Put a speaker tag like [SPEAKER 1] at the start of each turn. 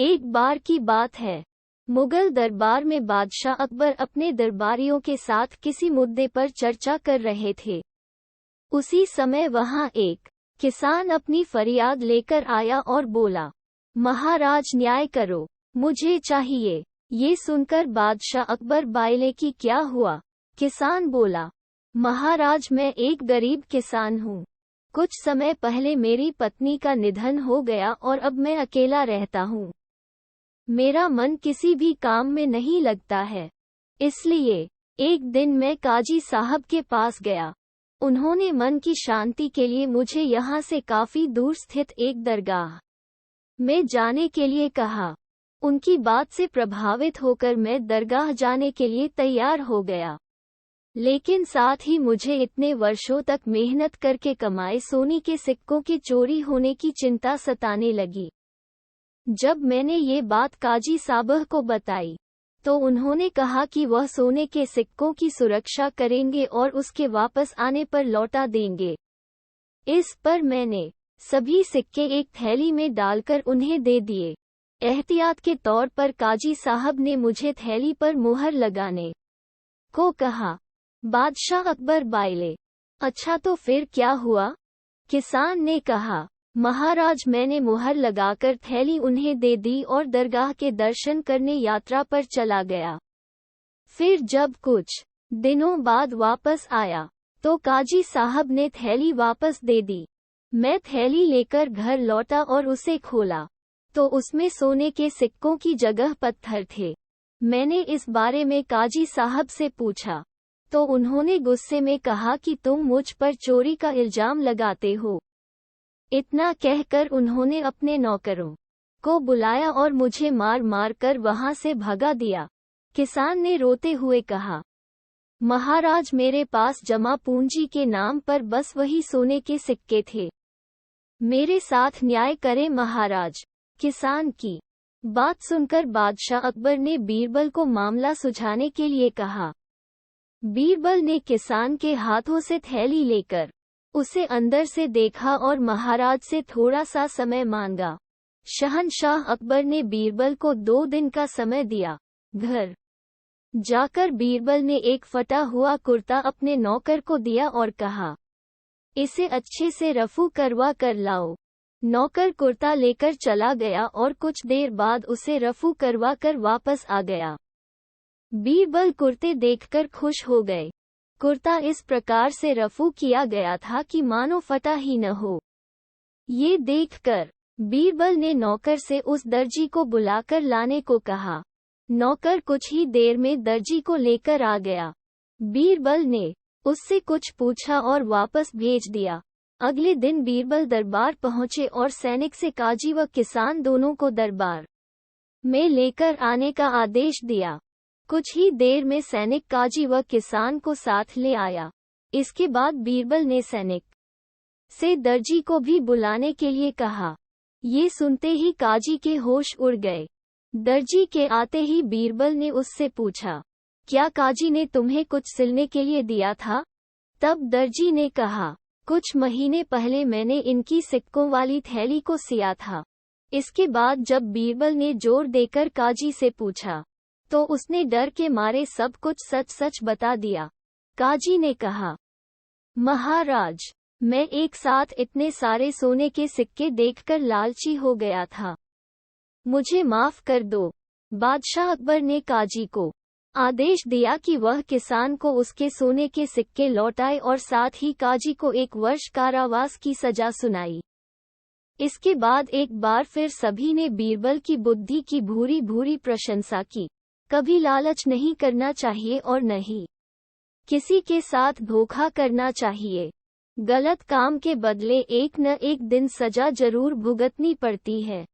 [SPEAKER 1] एक बार की बात है, मुगल दरबार में बादशाह अकबर अपने दरबारियों के साथ किसी मुद्दे पर चर्चा कर रहे थे। उसी समय वहां एक किसान अपनी फरियाद लेकर आया और बोला, महाराज न्याय करो, मुझे चाहिए। ये सुनकर बादशाह अकबर बायले कि क्या हुआ? किसान बोला, महाराज मैं एक गरीब किसान हूँ। कुछ समय पहले मेरी पत्नी का निधन हो गया और अब मैं अकेला रहता हूँ। मेरा मन किसी भी काम में नहीं लगता है। इसलिए एक दिन मैं काजी साहब के पास गया। उन्होंने मन की शांति के लिए मुझे यहाँ से काफी दूर स्थित एक दरगाह में जाने के लिए कहा। उनकी बात से प्रभावित होकर मैं दरगाह जाने के लिए तैयार हो गया। लेकिन साथ ही मुझे इतने वर्षों तक मेहनत करके कमाए सोने के सिक्कों के चोरी होने की चिंता सताने लगी। जब मैंने ये बात काजी साहब को बताई, तो उन्होंने कहा कि वह सोने के सिक्कों की सुरक्षा करेंगे और उसके वापस आने पर लौटा देंगे। इस पर मैंने सभी सिक्के एक थैली में डालकर उन्हें दे दिए। एहतियात के तौर पर काजी साहब ने मुझे थैली पर मुहर लगाने को कहा। बादशाह अकबर बायले, अच्छा तो फिर क्या हुआ? किसान ने कहा, महाराज मैंने मुहर लगाकर थैली उन्हें दे दी और दरगाह के दर्शन करने यात्रा पर चला गया। फिर जब कुछ दिनों बाद वापस आया, तो काजी साहब ने थैली वापस दे दी। मैं थैली लेकर घर लौटा और उसे खोला, तो उसमें सोने के सिक्कों की जगह पत्थर थे। मैंने इस बारे में काजी साहब से पूछा, तो उन्होंने गुस्से में कहा कि तुम मुझ पर चोरी का इल्जाम लगाते हो। इतना कहकर उन्होंने अपने नौकरों को बुलाया और मुझे मार मार कर वहां से भगा दिया। किसान ने रोते हुए कहा, महाराज मेरे पास जमा पूंजी के नाम पर बस वही सोने के सिक्के थे। मेरे साथ न्याय करें महाराज। किसान की बात सुनकर बादशाह अकबर ने बीरबल को मामला सुलझाने के लिए कहा। बीरबल ने किसान के हाथों से थैली लेकर उसे अंदर से देखा और महाराज से थोड़ा सा समय मांगा। शहंशाह अकबर ने बीरबल को 2 दिन का समय दिया। घर जाकर बीरबल ने एक फटा हुआ कुर्ता अपने नौकर को दिया और कहा, इसे अच्छे से रफू करवा कर लाओ। नौकर कुर्ता लेकर चला गया और कुछ देर बाद उसे रफू करवा कर वापस आ गया। बीरबल कुर्ते देखकर खुश हो गए। कुर्ता इस प्रकार से रफू किया गया था कि मानो फटा ही न हो। ये देखकर बीरबल ने नौकर से उस दर्जी को बुलाकर लाने को कहा। नौकर कुछ ही देर में दर्जी को लेकर आ गया। बीरबल ने उससे कुछ पूछा और वापस भेज दिया। अगले दिन बीरबल दरबार पहुंचे और सैनिक से काजी व किसान दोनों को दरबार में लेकर आने का आदेश दिया। कुछ ही देर में सैनिक काजी व किसान को साथ ले आया। इसके बाद बीरबल ने सैनिक से दर्जी को भी बुलाने के लिए कहा। ये सुनते ही काजी के होश उड़ गए। दर्जी के आते ही बीरबल ने उससे पूछा, क्या काजी ने तुम्हें कुछ सिलने के लिए दिया था? तब दर्जी ने कहा, कुछ महीने पहले मैंने इनकी सिक्कों वाली थैली को सिया था। इसके बाद जब बीरबल ने जोर देकर काजी से पूछा, तो उसने डर के मारे सब कुछ सच सच बता दिया। काजी ने कहा, महाराज मैं एक साथ इतने सारे सोने के सिक्के देखकर लालची हो गया था। मुझे माफ कर दो। बादशाह अकबर ने काजी को आदेश दिया कि वह किसान को उसके सोने के सिक्के लौटाए और साथ ही काजी को 1 वर्ष कारावास की सजा सुनाई। इसके बाद एक बार फिर सभी ने बीरबल की बुद्धि की भूरी भूरी प्रशंसा की। कभी लालच नहीं करना चाहिए और नहीं किसी के साथ धोखा करना चाहिए। गलत काम के बदले एक न एक दिन सजा जरूर भुगतनी पड़ती है।